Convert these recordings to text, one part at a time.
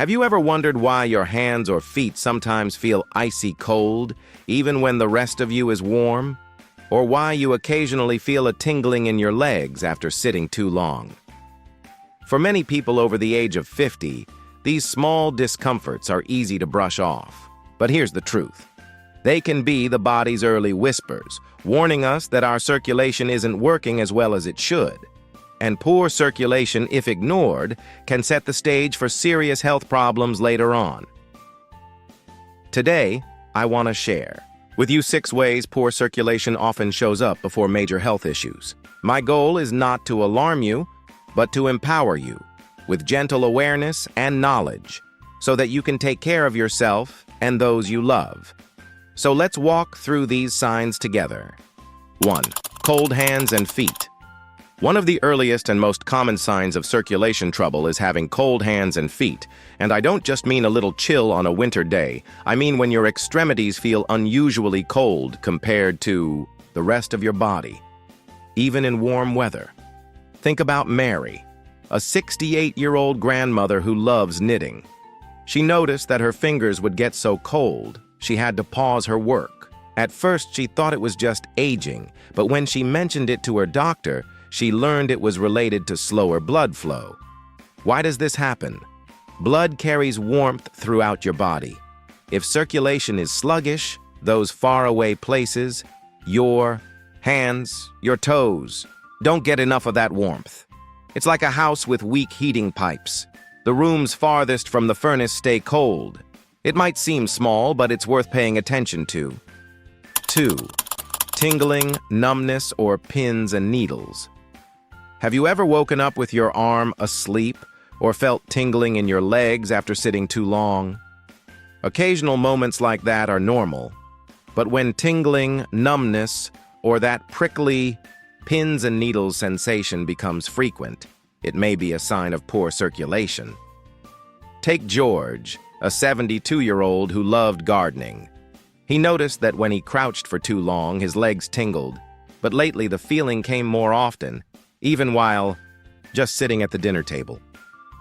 Have you ever wondered why your hands or feet sometimes feel icy cold, even when the rest of you is warm? Or why you occasionally feel a tingling in your legs after sitting too long? For many people over the age of 50, these small discomforts are easy to brush off. But here's the truth. They can be the body's early whispers, warning us that our circulation isn't working as well as it should. And poor circulation, if ignored, can set the stage for serious health problems later on. Today, I want to share with you 6 ways poor circulation often shows up before major health issues. My goal is not to alarm you, but to empower you with gentle awareness and knowledge so that you can take care of yourself and those you love. So let's walk through these signs together. 1. Cold hands and feet. One of the earliest and most common signs of circulation trouble is having cold hands and feet. And I don't just mean a little chill on a winter day. I mean when your extremities feel unusually cold compared to the rest of your body, even in warm weather. Think about Mary, a 68-year-old grandmother who loves knitting. She noticed that her fingers would get so cold, she had to pause her work. At first, she thought it was just aging, but when she mentioned it to her doctor, she learned it was related to slower blood flow. Why does this happen? Blood carries warmth throughout your body. If circulation is sluggish, those faraway places, your hands, your toes, don't get enough of that warmth. It's like a house with weak heating pipes. The rooms farthest from the furnace stay cold. It might seem small, but it's worth paying attention to. 2. Tingling, numbness, or pins and needles. Have you ever woken up with your arm asleep or felt tingling in your legs after sitting too long? Occasional moments like that are normal, but when tingling, numbness, or that prickly pins and needles sensation becomes frequent, it may be a sign of poor circulation. Take George, a 72-year-old who loved gardening. He noticed that when he crouched for too long, his legs tingled, but lately the feeling came more often, even while just sitting at the dinner table.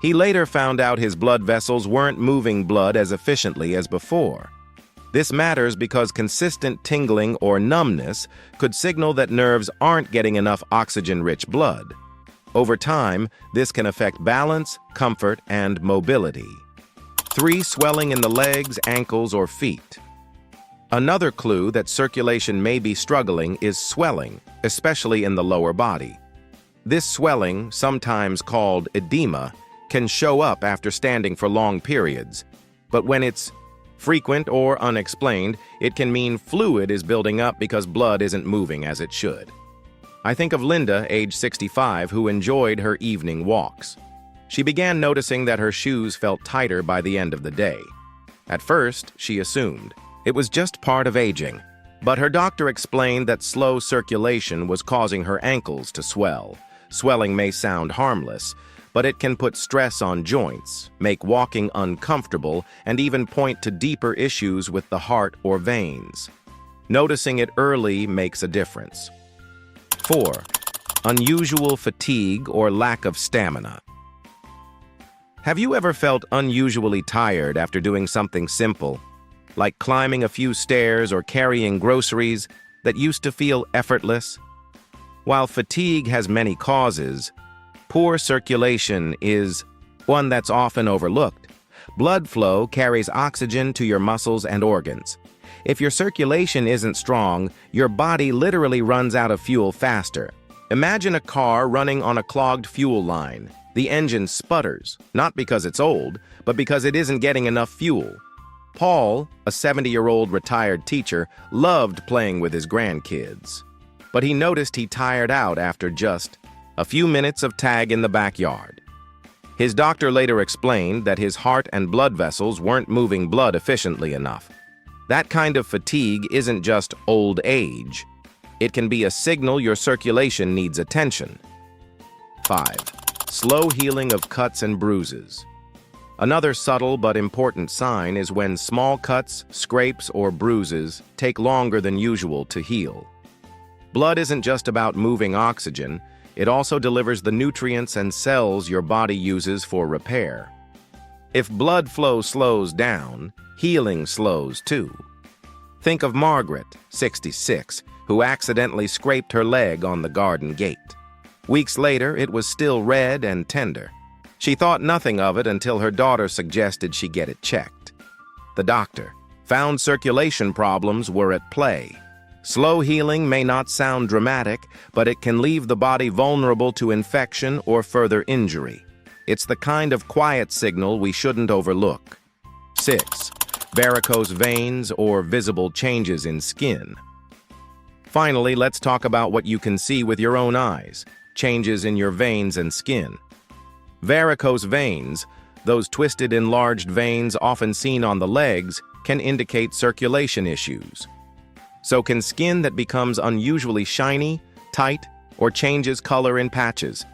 He later found out his blood vessels weren't moving blood as efficiently as before. This matters because consistent tingling or numbness could signal that nerves aren't getting enough oxygen-rich blood. Over time, this can affect balance, comfort, and mobility. 3. Swelling in the legs, ankles, or feet. Another clue that circulation may be struggling is swelling, especially in the lower body. This swelling, sometimes called edema, can show up after standing for long periods. But when it's frequent or unexplained, it can mean fluid is building up because blood isn't moving as it should. I think of Linda, age 65, who enjoyed her evening walks. She began noticing that her shoes felt tighter by the end of the day. At first, she assumed it was just part of aging, but her doctor explained that slow circulation was causing her ankles to swell. Swelling may sound harmless, but it can put stress on joints, make walking uncomfortable, and even point to deeper issues with the heart or veins. Noticing it early makes a difference. 4. Unusual fatigue or lack of stamina. Have you ever felt unusually tired after doing something simple, like climbing a few stairs or carrying groceries that used to feel effortless? While fatigue has many causes, poor circulation is one that's often overlooked. Blood flow carries oxygen to your muscles and organs. If your circulation isn't strong, your body literally runs out of fuel faster. Imagine a car running on a clogged fuel line. The engine sputters, not because it's old, but because it isn't getting enough fuel. Paul, a 70-year-old retired teacher, loved playing with his grandkids. But he noticed he tired out after just a few minutes of tag in the backyard. His doctor later explained that his heart and blood vessels weren't moving blood efficiently enough. That kind of fatigue isn't just old age. It can be a signal your circulation needs attention. 5. Slow healing of cuts and bruises. Another subtle but important sign is when small cuts, scrapes, or bruises take longer than usual to heal. Blood isn't just about moving oxygen, it also delivers the nutrients and cells your body uses for repair. If blood flow slows down, healing slows too. Think of Margaret, 66, who accidentally scraped her leg on the garden gate. Weeks later, it was still red and tender. She thought nothing of it until her daughter suggested she get it checked. The doctor found circulation problems were at play. Slow healing may not sound dramatic, but it can leave the body vulnerable to infection or further injury. It's the kind of quiet signal we shouldn't overlook. 6. Varicose veins or visible changes in skin. Finally, let's talk about what you can see with your own eyes, changes in your veins and skin. Varicose veins, those twisted enlarged veins often seen on the legs, can indicate circulation issues. So can skin that becomes unusually shiny, tight, or changes color in patches.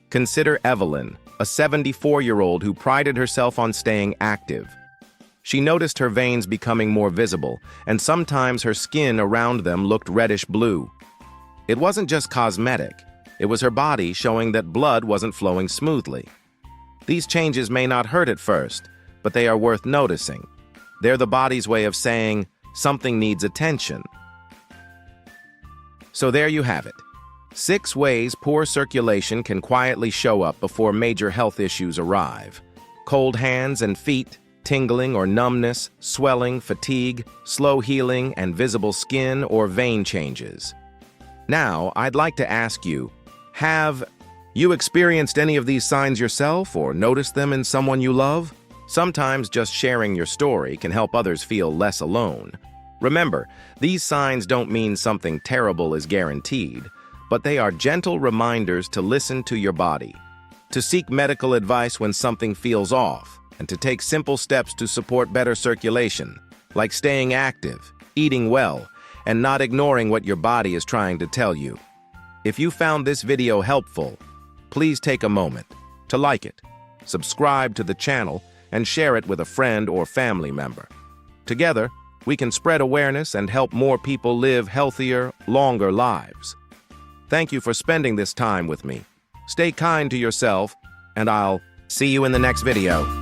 Consider Evelyn, a 74-year-old who prided herself on staying active. She noticed her veins becoming more visible, and sometimes her skin around them looked reddish-blue. It wasn't just cosmetic. It was her body showing that blood wasn't flowing smoothly. These changes may not hurt at first, but they are worth noticing. They're the body's way of saying, something needs attention. So there you have it. 6 ways poor circulation can quietly show up before major health issues arrive. Cold hands and feet, tingling or numbness, swelling, fatigue, slow healing, and visible skin or vein changes. Now, I'd like to ask you, have you experienced any of these signs yourself or noticed them in someone you love? Sometimes just sharing your story can help others feel less alone. Remember, these signs don't mean something terrible is guaranteed, but they are gentle reminders to listen to your body, to seek medical advice when something feels off, and to take simple steps to support better circulation, like staying active, eating well, and not ignoring what your body is trying to tell you. If you found this video helpful, please take a moment to like it, subscribe to the channel, and share it with a friend or family member. Together, we can spread awareness and help more people live healthier, longer lives. Thank you for spending this time with me. Stay kind to yourself, and I'll see you in the next video.